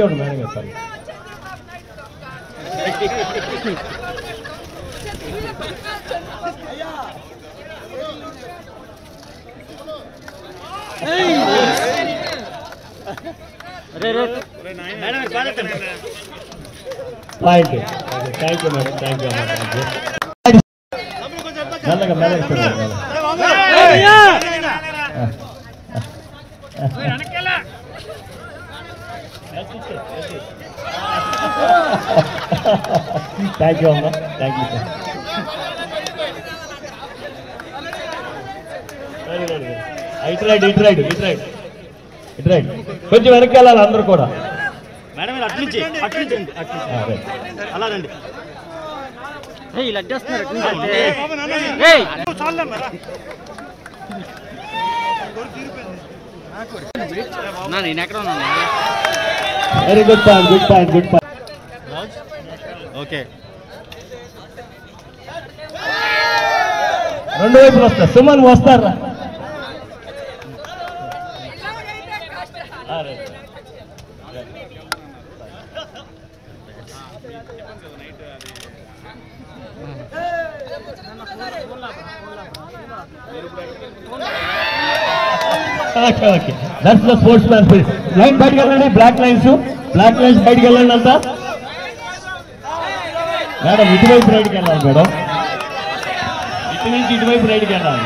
ఇచ్చేవాడు మేడం గారు sir. Point. Thank you madam, thank you మెల్లగా మెల్లగా. థ్యాంక్ యూ అమ్మా, థ్యాంక్ యూ సార్. ఇటు రైట్ ఇటు రైట్ ఇటు రైట్ ఇటు రైట్. కొంచెం వెనక్కి వెళ్ళాలి అందరూ కూడా. మేడం అటు నుంచి అలా రండి. నేను ఎక్కడ ఉన్నాను? Very good point, good point, good point. Okay, రెండు వైపులు వస్తారు. సుమన్ వస్తారా? Okay okay, that's the sports man spirit. Line బయటకు వెళ్ళండి, బ్లాక్ లైన్స్ బయటకు వెళ్ళండి అంతా. మేడం ఇటువైపు రైడ్కి వెళ్ళాలి మేడం, ఇటు నుంచి ఇటువైపు రైడ్కి వెళ్ళాలి.